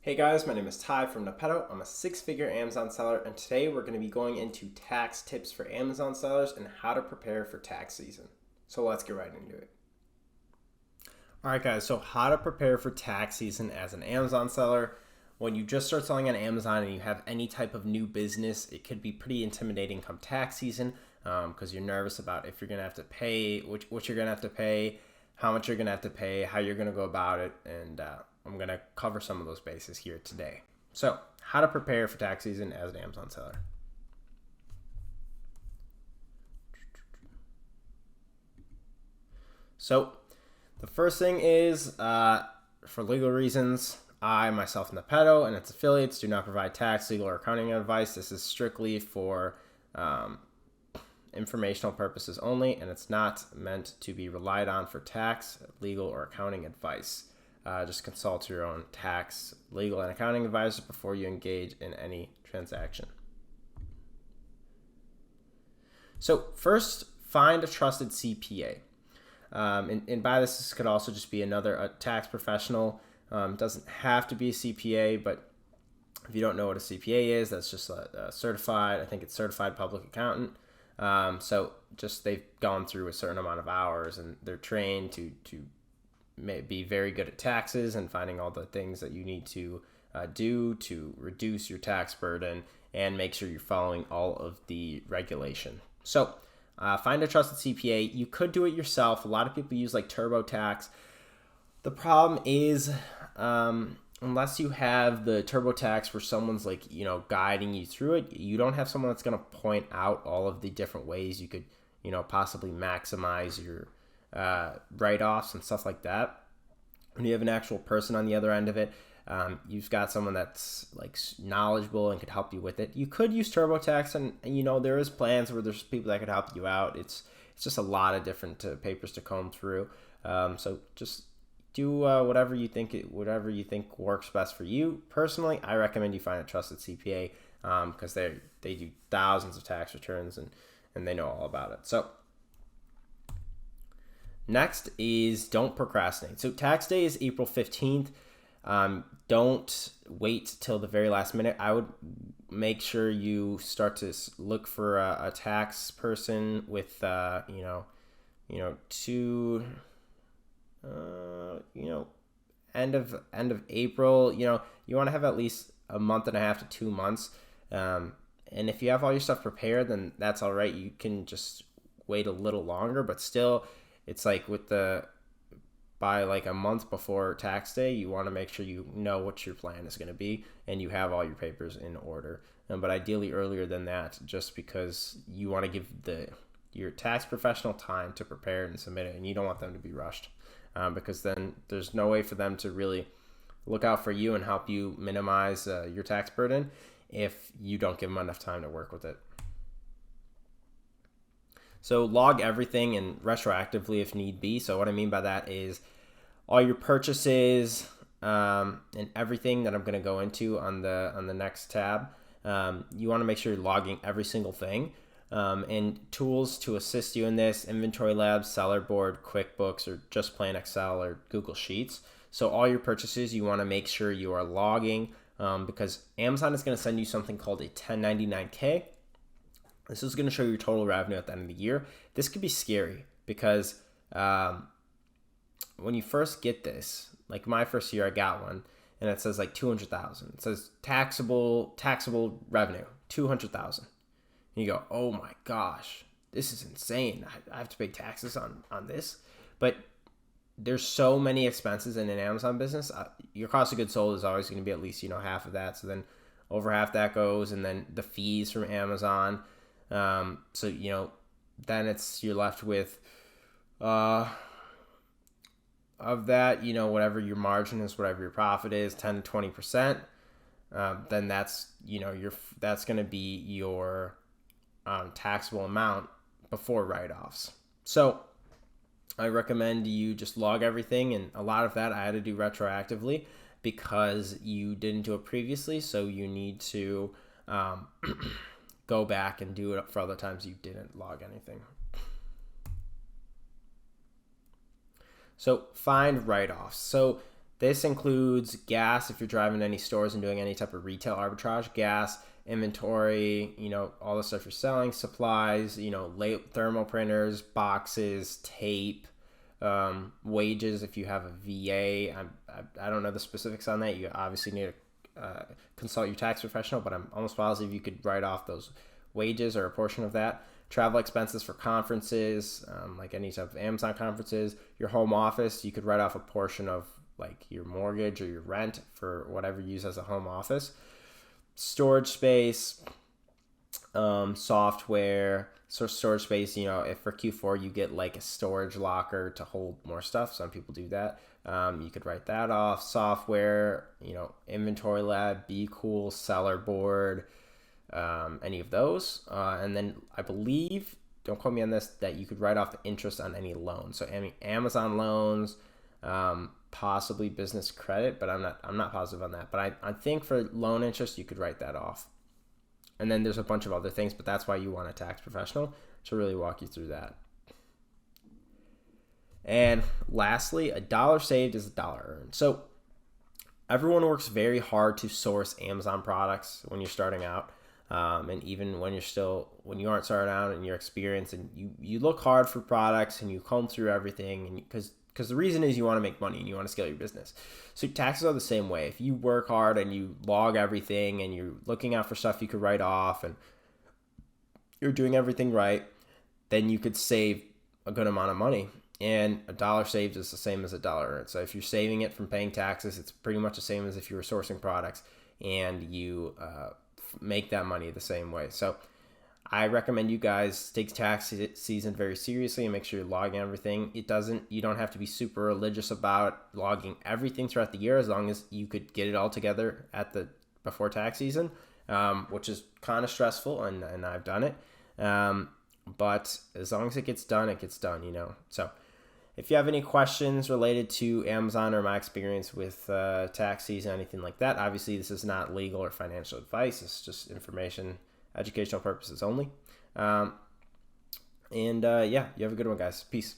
Hey guys, my name is Ty from Nepeto. I'm a six-figure Amazon seller, and today we're going to be going into tax tips for Amazon sellers and how to prepare for tax season. So let's get right into it. All right, guys, so how to prepare for tax season as an Amazon seller. When you just start selling on Amazon and you have any type of new business, it could be pretty intimidating come tax season because you're nervous about if you're going to have to pay, what you're going to have to pay, how much you're going to have to pay, how you're going to go about it, and I'm going to cover some of those bases here today. So, how to prepare for tax season as an Amazon seller. So, the first thing is, for legal reasons, I, myself, and Nepeto and its affiliates do not provide tax, legal, or accounting advice. This is strictly for informational purposes only, and it's not meant to be relied on for tax, legal, or accounting advice. Just consult your own tax, legal, and accounting advisor before you engage in any transaction. So first, find a trusted CPA. And by this could also just be a tax professional. It doesn't have to be a CPA, but if you don't know what a CPA is, that's just a certified, I think it's certified public accountant. So just they've gone through a certain amount of hours and they're trained to be very good at taxes and finding all the things that you need to do to reduce your tax burden and make sure you're following all of the regulation. So find a trusted CPA. You could do it yourself. A lot of people use like TurboTax. The problem is unless you have the TurboTax where someone's guiding you through it, you don't have someone that's going to point out all of the different ways you could possibly maximize your write-offs and stuff like that. When you have an actual person on the other end of it, you've got someone that's knowledgeable and could help you with it. You could use TurboTax, and there is plans where there's people that could help you out. It's just a lot of different papers to comb through. So just do whatever you think works best for you. Personally, I recommend you find a trusted CPA because they do thousands of tax returns and they know all about it. So next is don't procrastinate. So tax day is April 15th. Don't wait till the very last minute. I would make sure you start to look for a tax person with, end of April. You want to have at least a month and a half to 2 months. And if you have all your stuff prepared, then that's all right. You can just wait a little longer, but still, it's by a month before tax day, you want to make sure you know what your plan is going to be and you have all your papers in order. But ideally earlier than that, just because you want to give your tax professional time to prepare and submit it, and you don't want them to be rushed because then there's no way for them to really look out for you and help you minimize your tax burden if you don't give them enough time to work with it. So log everything and retroactively if need be. So what I mean by that is all your purchases and everything that I'm going to go into on the next tab. You want to make sure you're logging every single thing. And tools to assist you in this: Inventory Lab, Sellerboard, QuickBooks, or just plain Excel or Google Sheets. So all your purchases, you want to make sure you are logging because Amazon is going to send you something called a 1099K. This is going to show your total revenue at the end of the year. This could be scary because when you first get this, like my first year, I got one and it says 200,000. It says taxable revenue, 200,000. And you go, oh my gosh, this is insane. I have to pay taxes on this. But there's so many expenses in an Amazon business. Your cost of goods sold is always going to be at least, half of that. So then over half that goes, and then the fees from Amazon. So then you're left with of that, whatever your margin is, whatever your profit is, 10 to 20%. Then that's that's going to be your taxable amount before write-offs. So I recommend you just log everything, and a lot of that I had to do retroactively because you didn't do it previously. So you need to go back and do it for other times you didn't log anything. So find write-offs. So This includes gas if you're driving to any stores and doing any type of retail arbitrage, gas, inventory, all the stuff you're selling, supplies, thermal printers, boxes, tape, wages if you have a VA. I don't know the specifics on that. You obviously need to consult your tax professional, but I'm almost positive you could write off those wages or a portion of that. Travel expenses for conferences, like any type of Amazon conferences. Your home office, you could write off a portion of like your mortgage or your rent for whatever you use as a home office. Storage space, software. So storage space, if for Q4 you get like a storage locker to hold more stuff, some people do that. You could write that off. Software, Inventory Lab, Be Cool, Seller Board, any of those. And then I believe, don't quote me on this, that you could write off the interest on any loans. So any Amazon loans, possibly business credit, but I'm not positive on that. But I think for loan interest, you could write that off. And then there's a bunch of other things, but that's why you want a tax professional to really walk you through that. And lastly, a dollar saved is a dollar earned. So everyone works very hard to source Amazon products when you're starting out. And even when you aren't starting out and you're experienced, and you look hard for products and you comb through everything, and because the reason is you want to make money and you want to scale your business. So taxes are the same way. If you work hard and you log everything and you're looking out for stuff you could write off and you're doing everything right, then you could save a good amount of money. And a dollar saved is the same as a dollar earned. So if you're saving it from paying taxes, it's pretty much the same as if you were sourcing products and you make that money the same way. So I recommend you guys take tax season very seriously and make sure you're logging everything. You don't have to be super religious about logging everything throughout the year, as long as you could get it all together before tax season, which is kind of stressful, and I've done it. But as long as it gets done, So if you have any questions related to Amazon or my experience with tax season, anything like that, obviously this is not legal or financial advice. It's just information, educational purposes only. You have a good one, guys. Peace.